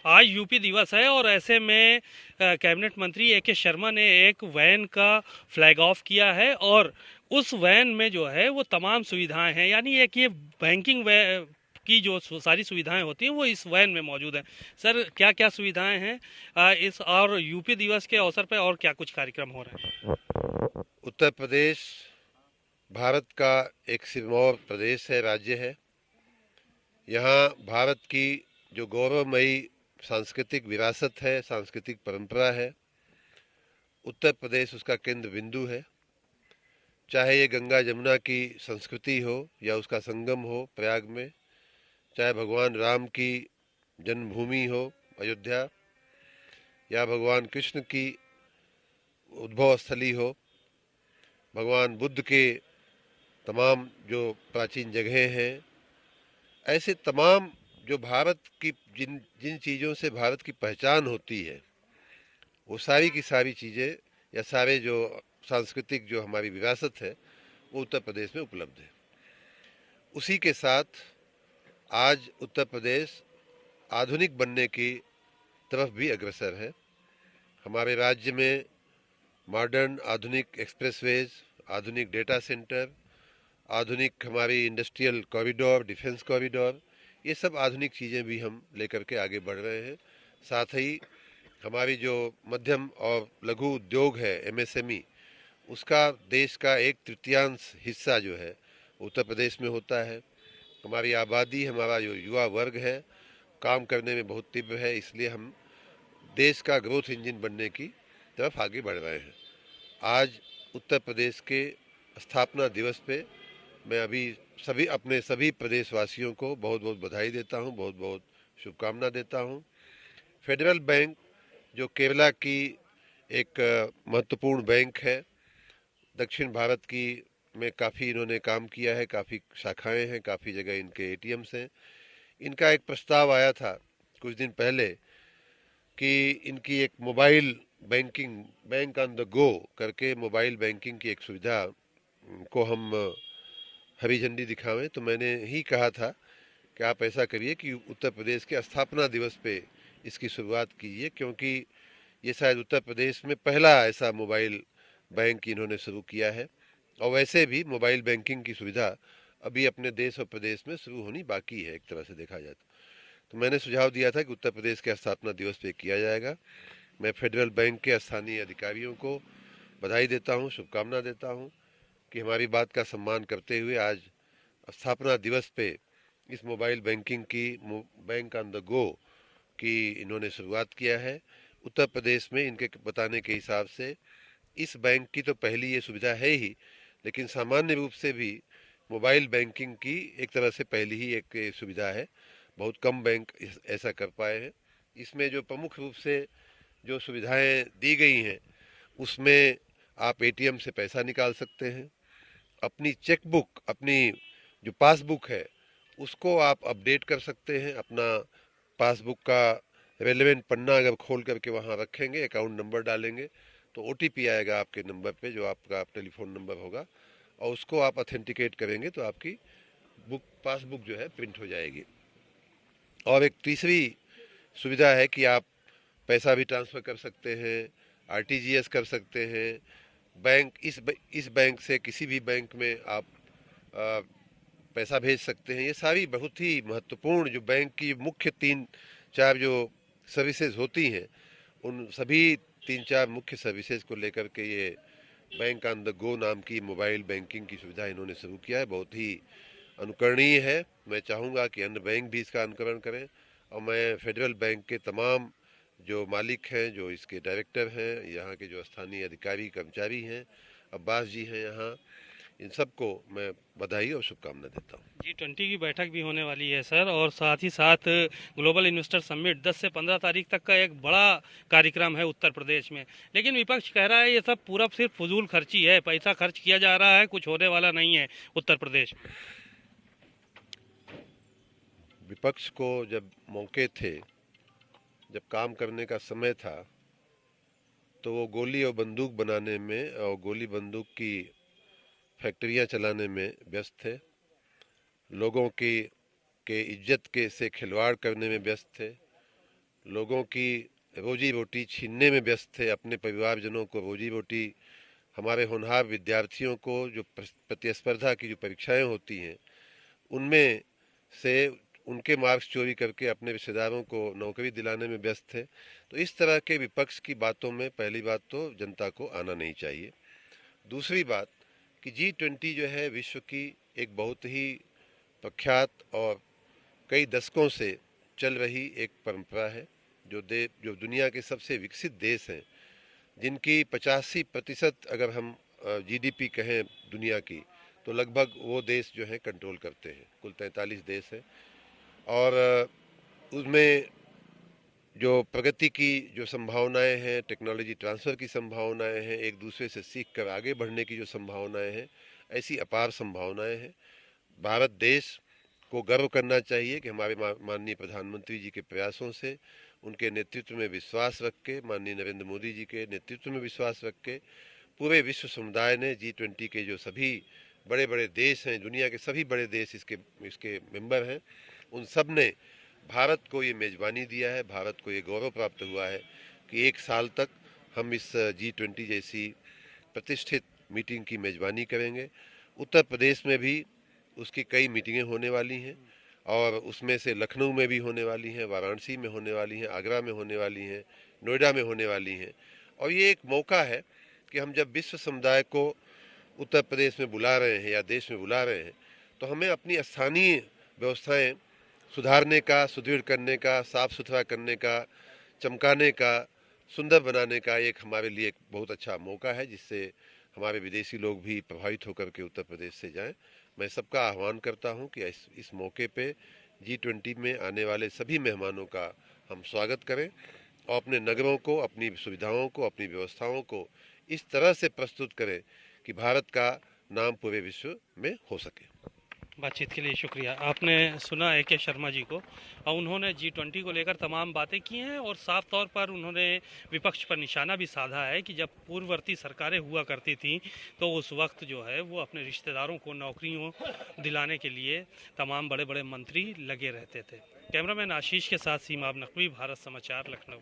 आज यूपी दिवस है और ऐसे में कैबिनेट मंत्री ए के शर्मा ने एक वैन का फ्लैग ऑफ किया है और उस वैन में जो है वो तमाम सुविधाएं हैं, यानी एक ये बैंकिंग की जो सारी सुविधाएं होती हैं वो इस वैन में मौजूद हैं। सर, क्या क्या सुविधाएं हैं इस और यूपी दिवस के अवसर पर और क्या कुछ कार्यक्रम हो रहे हैं? उत्तर प्रदेश भारत का एक सिरमौर प्रदेश है, राज्य है। यहाँ भारत की जो गौरवमयी सांस्कृतिक विरासत है, सांस्कृतिक परंपरा है, उत्तर प्रदेश उसका केंद्र बिंदु है। चाहे ये गंगा जमुना की संस्कृति हो या उसका संगम हो प्रयाग में, चाहे भगवान राम की जन्मभूमि हो अयोध्या, या भगवान कृष्ण की उद्भव स्थली हो, भगवान बुद्ध के तमाम जो प्राचीन जगहें हैं, ऐसे तमाम जो भारत की जिन जिन चीज़ों से भारत की पहचान होती है, वो सारी की सारी चीज़ें या सारे जो सांस्कृतिक जो हमारी विरासत है, वो उत्तर प्रदेश में उपलब्ध है। उसी के साथ आज उत्तर प्रदेश आधुनिक बनने की तरफ भी अग्रसर है। हमारे राज्य में मॉडर्न आधुनिक एक्सप्रेसवेज, आधुनिक डेटा सेंटर, आधुनिक हमारी इंडस्ट्रियल कॉरिडोर, डिफेंस कॉरिडोर, ये सब आधुनिक चीज़ें भी हम लेकर के आगे बढ़ रहे हैं। साथ ही हमारी जो मध्यम और लघु उद्योग है, एमएसएमई, उसका देश का एक तृतीयांश हिस्सा जो है उत्तर प्रदेश में होता है। हमारी आबादी, हमारा जो युवा वर्ग है, काम करने में बहुत तीव्र है, इसलिए हम देश का ग्रोथ इंजन बनने की तरफ आगे बढ़ रहे हैं। आज उत्तर प्रदेश के स्थापना दिवस पे मैं अभी अपने सभी प्रदेशवासियों को बहुत बहुत बधाई देता हूँ, बहुत बहुत शुभकामना देता हूँ। फेडरल बैंक जो केरला की एक महत्वपूर्ण बैंक है, दक्षिण भारत की में काफ़ी इन्होंने काम किया है, काफ़ी शाखाएं हैं, काफ़ी जगह इनके एटीएम्स हैं। इनका एक प्रस्ताव आया था कुछ दिन पहले कि इनकी एक mobile banking, bank on the go करके मोबाइल बैंकिंग की एक सुविधा को हम हरी झंडी दिखावें। तो मैंने ही कहा था कि आप ऐसा करिए कि उत्तर प्रदेश के स्थापना दिवस पे इसकी शुरुआत कीजिए, क्योंकि ये शायद उत्तर प्रदेश में पहला ऐसा मोबाइल बैंक इन्होंने शुरू किया है। और वैसे भी मोबाइल बैंकिंग की सुविधा अभी अपने देश और प्रदेश में शुरू होनी बाकी है, एक तरह से देखा जाए तो मैंने सुझाव दिया था कि उत्तर प्रदेश के स्थापना दिवस पे किया जाएगा। मैं फेडरल बैंक के स्थानीय अधिकारियों को बधाई देता हूँ, शुभकामना देता हूँ कि हमारी बात का सम्मान करते हुए आज स्थापना दिवस पे इस मोबाइल बैंकिंग की, बैंक ऑन द गो की इन्होंने शुरुआत किया है। उत्तर प्रदेश में इनके बताने के हिसाब से इस बैंक की तो पहली ये सुविधा है ही, लेकिन सामान्य रूप से भी मोबाइल बैंकिंग की एक तरह से पहली ही एक ये सुविधा है। बहुत कम बैंक ऐसा कर पाए हैं। इसमें जो प्रमुख रूप से जो सुविधाएं दी गई हैं, उसमें आप एटीएम से पैसा निकाल सकते हैं, अपनी चेकबुक, अपनी जो पासबुक है, उसको आप अपडेट कर सकते हैं। अपना पासबुक का रेलेवेंट पन्ना अगर खोल करके वहाँ रखेंगे, अकाउंट नंबर डालेंगे, तो ओटीपी आएगा आपके नंबर पे, जो आपका टेलीफोन नंबर होगा, और उसको आप ऑथेंटिकेट करेंगे तो आपकी पासबुक जो है प्रिंट हो जाएगी। और एक तीसरी सुविधा है कि आप पैसा भी ट्रांसफ़र कर सकते हैं, आरटीजीएस कर सकते हैं। इस बैंक से किसी भी बैंक में आप आ, पैसा भेज सकते हैं। ये सारी बहुत ही महत्वपूर्ण जो बैंक की मुख्य तीन चार जो सर्विसेज होती हैं, उन सभी तीन चार मुख्य सर्विसेज को लेकर के ये बैंक ऑन द गो नाम की मोबाइल बैंकिंग की सुविधा इन्होंने शुरू किया है। बहुत ही अनुकरणीय है। मैं चाहूँगा कि अन्य बैंक भी इसका अनुकरण करें। और मैं फेडरल बैंक के तमाम जो मालिक हैं, जो इसके डायरेक्टर हैं, यहाँ के जो स्थानीय अधिकारी कर्मचारी हैं, अब्बास जी हैं यहाँ, इन सबको मैं बधाई और शुभकामना देता हूँ। G20 की बैठक भी होने वाली है सर, और साथ ही साथ ग्लोबल इन्वेस्टर समिट 10 से 15 तारीख तक का एक बड़ा कार्यक्रम है उत्तर प्रदेश में। लेकिन विपक्ष कह रहा है ये सब पूरा सिर्फ फजूल खर्ची है, पैसा खर्च किया जा रहा है, कुछ होने वाला नहीं है उत्तर प्रदेश में। विपक्ष को जब मौके थे, जब काम करने का समय था, तो वो गोली और बंदूक बनाने में और गोली बंदूक की फैक्ट्रियां चलाने में व्यस्त थे। लोगों की के इज्जत के से खिलवाड़ करने में व्यस्त थे। लोगों की रोजी रोटी छीनने में व्यस्त थे, अपने परिवारजनों को रोजी रोटी, हमारे होनहार विद्यार्थियों को जो प्रतिस्पर्धा की जो परीक्षाएं होती हैं उनमें से उनके मार्क्स चोरी करके अपने रिश्तेदारों को नौकरी दिलाने में व्यस्त थे। तो इस तरह के विपक्ष की बातों में पहली बात तो जनता को आना नहीं चाहिए। दूसरी बात कि G20 जो है विश्व की एक बहुत ही प्रख्यात और कई दशकों से चल रही एक परंपरा है। जो दुनिया के सबसे विकसित देश हैं, जिनकी 85% अगर हम जीडीपी कहें दुनिया की, तो लगभग वो देश जो है कंट्रोल करते हैं। कुल 43 देश हैं और उसमें जो प्रगति की जो संभावनाएं हैं, टेक्नोलॉजी ट्रांसफ़र की संभावनाएं हैं, एक दूसरे से सीख कर आगे बढ़ने की जो संभावनाएं हैं, ऐसी अपार संभावनाएं हैं। भारत देश को गर्व करना चाहिए कि हमारे माननीय प्रधानमंत्री जी के प्रयासों से, उनके नेतृत्व में विश्वास रख के, माननीय नरेंद्र मोदी जी के नेतृत्व में विश्वास रख के पूरे विश्व समुदाय ने G20 के जो सभी बड़े बड़े देश हैं, दुनिया के सभी बड़े देश इसके मेंबर हैं, उन सब ने भारत को ये मेज़बानी दिया है। भारत को ये गौरव प्राप्त हुआ है कि एक साल तक हम इस G20 जैसी प्रतिष्ठित मीटिंग की मेज़बानी करेंगे। उत्तर प्रदेश में भी उसकी कई मीटिंगें होने वाली हैं और उसमें से लखनऊ में भी होने वाली हैं, वाराणसी में होने वाली हैं, आगरा में होने वाली हैं, नोएडा में होने वाली हैं। और ये एक मौका है कि हम जब विश्व समुदाय को उत्तर प्रदेश में बुला रहे हैं या देश में बुला रहे हैं, तो हमें अपनी स्थानीय व्यवस्थाएं सुधारने का, सुदृढ़ करने का, साफ सुथरा करने का, चमकाने का, सुंदर बनाने का एक हमारे लिए एक बहुत अच्छा मौका है, जिससे हमारे विदेशी लोग भी प्रभावित होकर के उत्तर प्रदेश से जाएं। मैं सबका आह्वान करता हूं कि इस मौके पे G20 में आने वाले सभी मेहमानों का हम स्वागत करें और अपने नगरों को, अपनी सुविधाओं को, अपनी व्यवस्थाओं को इस तरह से प्रस्तुत करें कि भारत का नाम पूरे विश्व में हो सके। बातचीत के लिए शुक्रिया। आपने सुना AK शर्मा जी को, और उन्होंने G20 को लेकर तमाम बातें की हैं और साफ तौर पर उन्होंने विपक्ष पर निशाना भी साधा है कि जब पूर्ववर्ती सरकारें हुआ करती थीं तो उस वक्त जो है वो अपने रिश्तेदारों को नौकरियों दिलाने के लिए तमाम बड़े बड़े मंत्री लगे रहते थे। कैमरामैन आशीष के साथ सीमा नकवी, भारत समाचार, लखनऊ।